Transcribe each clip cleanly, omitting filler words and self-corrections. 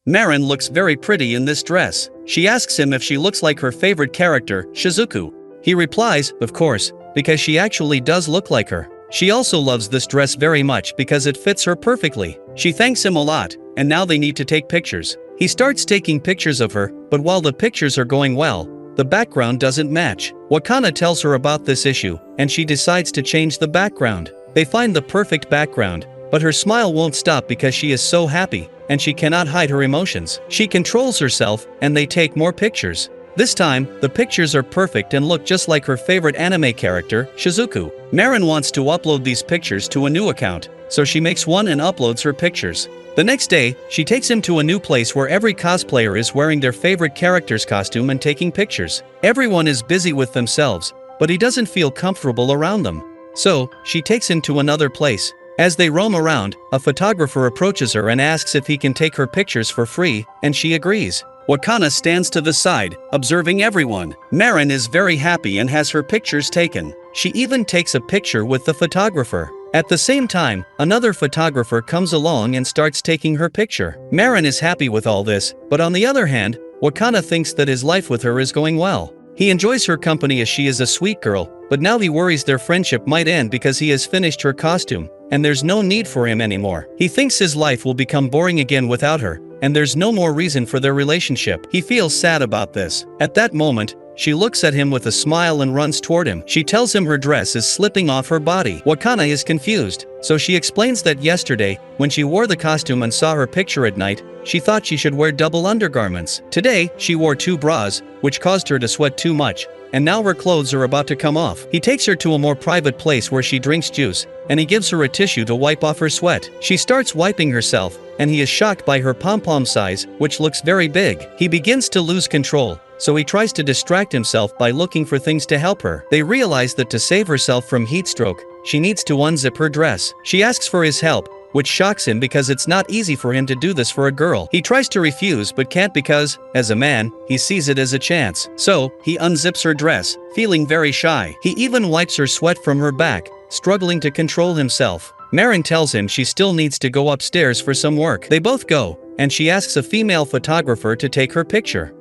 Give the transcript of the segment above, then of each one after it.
Marin looks very pretty in this dress. She asks him if she looks like her favorite character, Shizuku. He replies, of course, because she actually does look like her. She also loves this dress very much because it fits her perfectly. She thanks him a lot, and now they need to take pictures. He starts taking pictures of her, but while the pictures are going well, the background doesn't match. Wakana tells her about this issue, and she decides to change the background. They find the perfect background, but her smile won't stop because she is so happy, and she cannot hide her emotions. She controls herself, and they take more pictures. This time, the pictures are perfect and look just like her favorite anime character, Shizuku. Marin wants to upload these pictures to a new account, so she makes one and uploads her pictures. The next day, she takes him to a new place where every cosplayer is wearing their favorite character's costume and taking pictures. Everyone is busy with themselves, but he doesn't feel comfortable around them. So, she takes him to another place. As they roam around, a photographer approaches her and asks if he can take her pictures for free, and she agrees. Wakana stands to the side, observing everyone. Marin is very happy and has her pictures taken. She even takes a picture with the photographer. At the same time, another photographer comes along and starts taking her picture. Marin is happy with all this, but on the other hand, Wakana thinks that his life with her is going well. He enjoys her company as she is a sweet girl, but now he worries their friendship might end because he has finished her costume, and there's no need for him anymore. He thinks his life will become boring again without her, and there's no more reason for their relationship. He feels sad about this. At that moment, she looks at him with a smile and runs toward him. She tells him her dress is slipping off her body. Wakana is confused, so she explains that yesterday, when she wore the costume and saw her picture at night, she thought she should wear double undergarments. Today, she wore 2 bras, which caused her to sweat too much, and now her clothes are about to come off. He takes her to a more private place where she drinks juice, and he gives her a tissue to wipe off her sweat. She starts wiping herself, and he is shocked by her pom-pom size, which looks very big. He begins to lose control, so he tries to distract himself by looking for things to help her. They realize that to save herself from heat stroke, she needs to unzip her dress. She asks for his help, which shocks him because it's not easy for him to do this for a girl. He tries to refuse but can't because, as a man, he sees it as a chance. So, he unzips her dress, feeling very shy. He even wipes her sweat from her back, struggling to control himself. Marin tells him she still needs to go upstairs for some work. They both go, and she asks a female photographer to take her picture.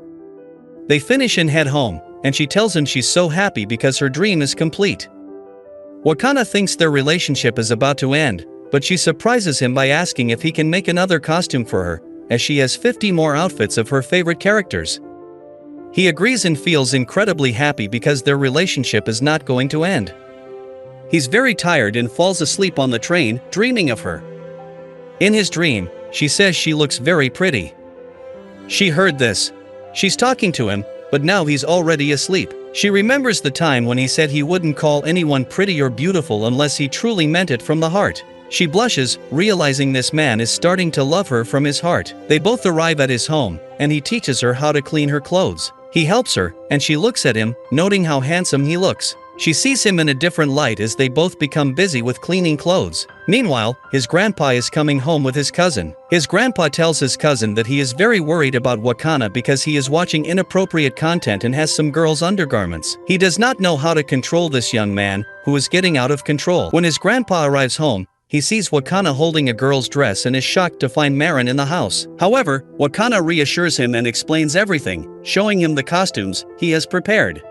They finish and head home, and she tells him she's so happy because her dream is complete. Wakana thinks their relationship is about to end, but she surprises him by asking if he can make another costume for her, as she has 50 more outfits of her favorite characters. He agrees and feels incredibly happy because their relationship is not going to end. He's very tired and falls asleep on the train, dreaming of her. In his dream, she says she looks very pretty. She heard this. She's talking to him, but now he's already asleep. She remembers the time when he said he wouldn't call anyone pretty or beautiful unless he truly meant it from the heart. She blushes, realizing this man is starting to love her from his heart. They both arrive at his home, and he teaches her how to clean her clothes. He helps her, and she looks at him, noting how handsome he looks. She sees him in a different light as they both become busy with cleaning clothes. Meanwhile, his grandpa is coming home with his cousin. His grandpa tells his cousin that he is very worried about Wakana because he is watching inappropriate content and has some girls' undergarments. He does not know how to control this young man, who is getting out of control. When his grandpa arrives home, he sees Wakana holding a girl's dress and is shocked to find Marin in the house. However, Wakana reassures him and explains everything, showing him the costumes he has prepared.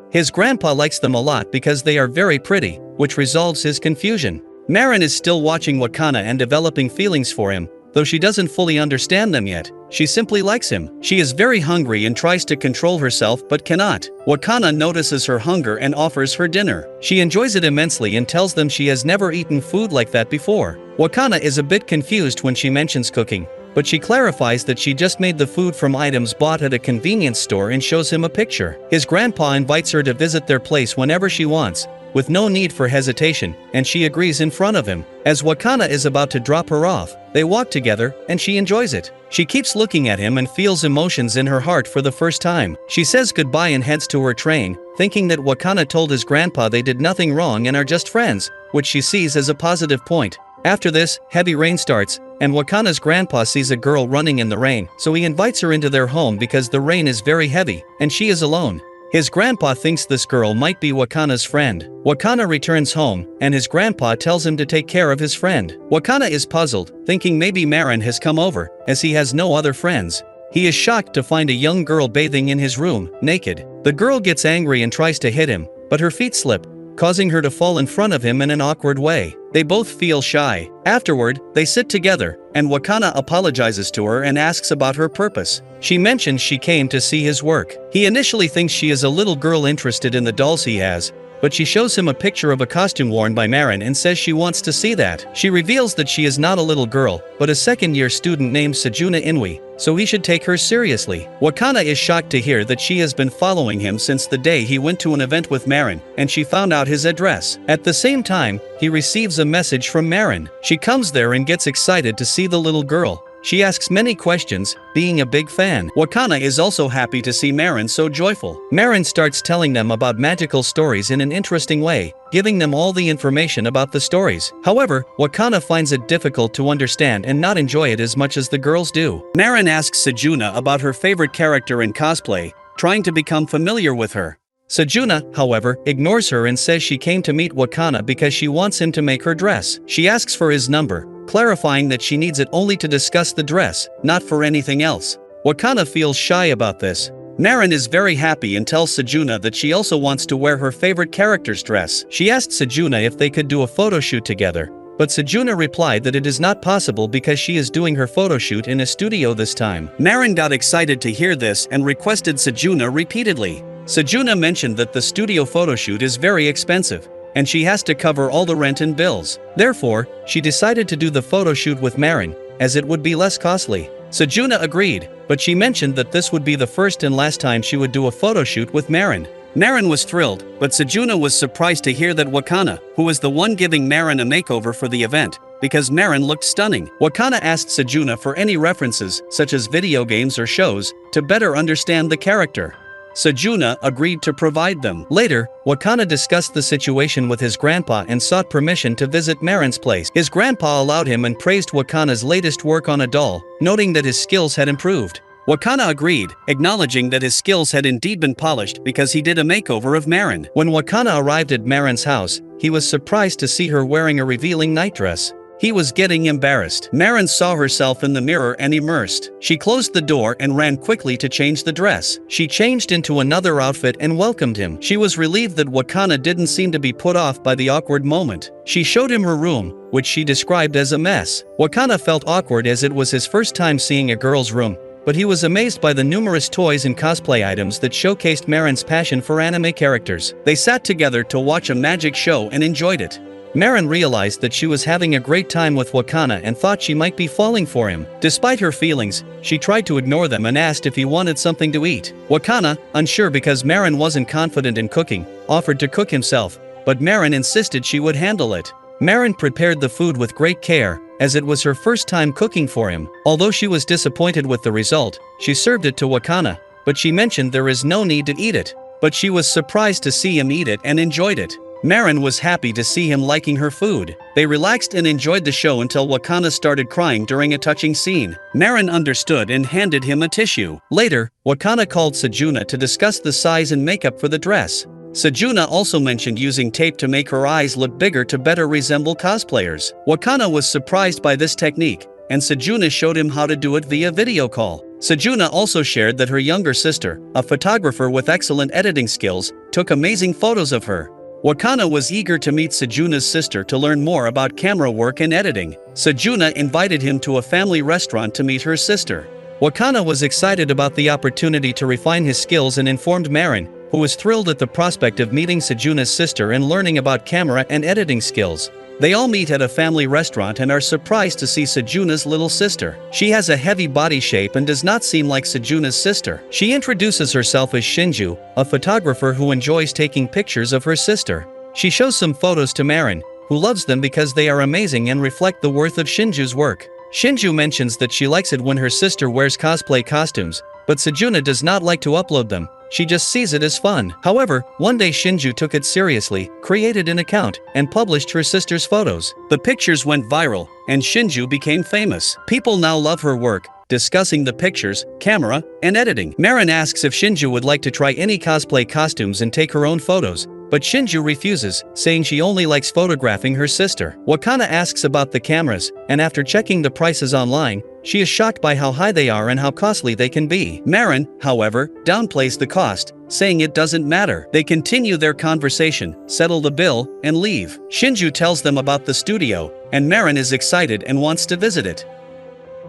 His grandpa likes them a lot because they are very pretty, which resolves his confusion. Marin is still watching Wakana and developing feelings for him, though she doesn't fully understand them yet. She simply likes him. She is very hungry and tries to control herself but cannot. Wakana notices her hunger and offers her dinner. She enjoys it immensely and tells them she has never eaten food like that before. Wakana is a bit confused when she mentions cooking, but she clarifies that she just made the food from items bought at a convenience store and shows him a picture. His grandpa invites her to visit their place whenever she wants, with no need for hesitation, and she agrees in front of him. As Wakana is about to drop her off, they walk together, and she enjoys it. She keeps looking at him and feels emotions in her heart for the first time. She says goodbye and heads to her train, thinking that Wakana told his grandpa they did nothing wrong and are just friends, which she sees as a positive point. After this, heavy rain starts, and Wakana's grandpa sees a girl running in the rain, so he invites her into their home because the rain is very heavy, and she is alone. His grandpa thinks this girl might be Wakana's friend. Wakana returns home, and his grandpa tells him to take care of his friend. Wakana is puzzled, thinking maybe Marin has come over, as he has no other friends. He is shocked to find a young girl bathing in his room, naked. The girl gets angry and tries to hit him, but her feet slip, causing her to fall in front of him in an awkward way. They both feel shy. Afterward, they sit together, and Wakana apologizes to her and asks about her purpose. She mentions she came to see his work. He initially thinks she is a little girl interested in the dolls he has, but she shows him a picture of a costume worn by Marin and says she wants to see that. She reveals that she is not a little girl, but a second-year student named Sejuna Inui, so he should take her seriously. Wakana is shocked to hear that she has been following him since the day he went to an event with Marin, and she found out his address. At the same time, he receives a message from Marin. She comes there and gets excited to see the little girl. She asks many questions, being a big fan. Wakana is also happy to see Marin so joyful. Marin starts telling them about magical stories in an interesting way, giving them all the information about the stories. However, Wakana finds it difficult to understand and not enjoy it as much as the girls do. Marin asks Sejuna about her favorite character in cosplay, trying to become familiar with her. Sejuna, however, ignores her and says she came to meet Wakana because she wants him to make her dress. She asks for his number, clarifying that she needs it only to discuss the dress, not for anything else. Wakana feels shy about this. Marin is very happy and tells Sejuna that she also wants to wear her favorite character's dress. She asked Sejuna if they could do a photo shoot together, but Sejuna replied that it is not possible because she is doing her photo shoot in a studio this time. Marin got excited to hear this and requested Sejuna repeatedly. Sejuna mentioned that the studio photo shoot is very expensive, and she has to cover all the rent and bills. Therefore, she decided to do the photo shoot with Marin, as it would be less costly. Sejuna agreed, but she mentioned that this would be the first and last time she would do a photo shoot with Marin. Marin was thrilled, but Sejuna was surprised to hear that Wakana, who was the one giving Marin a makeover for the event, because Marin looked stunning. Wakana asked Sejuna for any references, such as video games or shows, to better understand the character. Sejuna agreed to provide them. Later, Wakana discussed the situation with his grandpa and sought permission to visit Marin's place. His grandpa allowed him and praised Wakana's latest work on a doll, noting that his skills had improved. Wakana agreed, acknowledging that his skills had indeed been polished because he did a makeover of Marin. When Wakana arrived at Marin's house, he was surprised to see her wearing a revealing nightdress. He was getting embarrassed. Marin saw herself in the mirror and immersed. She closed the door and ran quickly to change the dress. She changed into another outfit and welcomed him. She was relieved that Wakana didn't seem to be put off by the awkward moment. She showed him her room, which she described as a mess. Wakana felt awkward as it was his first time seeing a girl's room, but he was amazed by the numerous toys and cosplay items that showcased Marin's passion for anime characters. They sat together to watch a magic show and enjoyed it. Marin realized that she was having a great time with Wakana and thought she might be falling for him. Despite her feelings, she tried to ignore them and asked if he wanted something to eat. Wakana, unsure because Marin wasn't confident in cooking, offered to cook himself, but Marin insisted she would handle it. Marin prepared the food with great care, as it was her first time cooking for him. Although she was disappointed with the result, she served it to Wakana, but she mentioned there is no need to eat it. But she was surprised to see him eat it and enjoyed it. Marin was happy to see him liking her food. They relaxed and enjoyed the show until Wakana started crying during a touching scene. Marin understood and handed him a tissue. Later, Wakana called Sejuna to discuss the size and makeup for the dress. Sejuna also mentioned using tape to make her eyes look bigger to better resemble cosplayers. Wakana was surprised by this technique, and Sejuna showed him how to do it via video call. Sejuna also shared that her younger sister, a photographer with excellent editing skills, took amazing photos of her. Wakana was eager to meet Sejuna's sister to learn more about camera work and editing. Sejuna invited him to a family restaurant to meet her sister. Wakana was excited about the opportunity to refine his skills and informed Marin, who was thrilled at the prospect of meeting Sejuna's sister and learning about camera and editing skills. They all meet at a family restaurant and are surprised to see Sejuna's little sister. She has a heavy body shape and does not seem like Sejuna's sister. She introduces herself as Shinju, a photographer who enjoys taking pictures of her sister. She shows some photos to Marin, who loves them because they are amazing and reflect the worth of Shinju's work. Shinju mentions that she likes it when her sister wears cosplay costumes, but Sejuna does not like to upload them, she just sees it as fun. However, one day Shinju took it seriously, created an account, and published her sister's photos. The pictures went viral, and Shinju became famous. People now love her work, discussing the pictures, camera, and editing. Marin asks if Shinju would like to try any cosplay costumes and take her own photos, but Shinju refuses, saying she only likes photographing her sister. Wakana asks about the cameras, and after checking the prices online, she is shocked by how high they are and how costly they can be. Marin, however, downplays the cost, saying it doesn't matter. They continue their conversation, settle the bill, and leave. Shinju tells them about the studio, and Marin is excited and wants to visit it.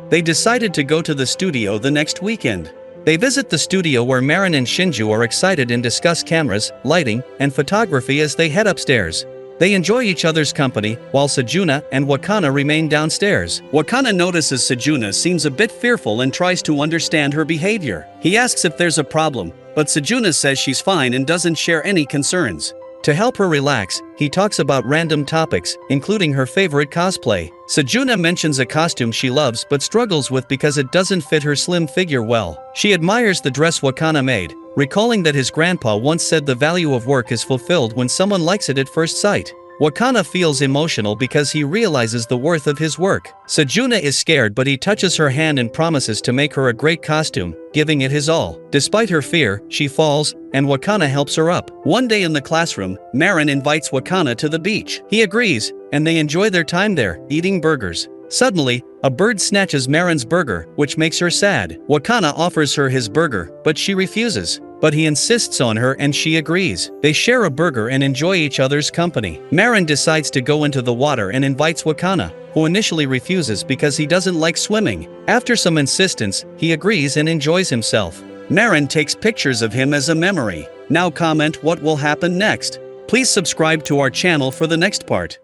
They decided to go to the studio the next weekend. They visit the studio where Marin and Shinju are excited and discuss cameras, lighting, and photography as they head upstairs. They enjoy each other's company, while Sejuna and Wakana remain downstairs. Wakana notices Sejuna seems a bit fearful and tries to understand her behavior. He asks if there's a problem, but Sejuna says she's fine and doesn't share any concerns. To help her relax, he talks about random topics, including her favorite cosplay. Sejuna mentions a costume she loves but struggles with because it doesn't fit her slim figure well. She admires the dress Wakana made, recalling that his grandpa once said the value of work is fulfilled when someone likes it at first sight. Wakana feels emotional because he realizes the worth of his work. Sejuna is scared, but he touches her hand and promises to make her a great costume, giving it his all. Despite her fear, she falls, and Wakana helps her up. One day in the classroom, Marin invites Wakana to the beach. He agrees, and they enjoy their time there, eating burgers. Suddenly, a bird snatches Marin's burger, which makes her sad. Wakana offers her his burger, but she refuses. But he insists on her and she agrees. They share a burger and enjoy each other's company. Marin decides to go into the water and invites Wakana, who initially refuses because he doesn't like swimming. After some insistence, he agrees and enjoys himself. Marin takes pictures of him as a memory. Now comment what will happen next. Please subscribe to our channel for the next part.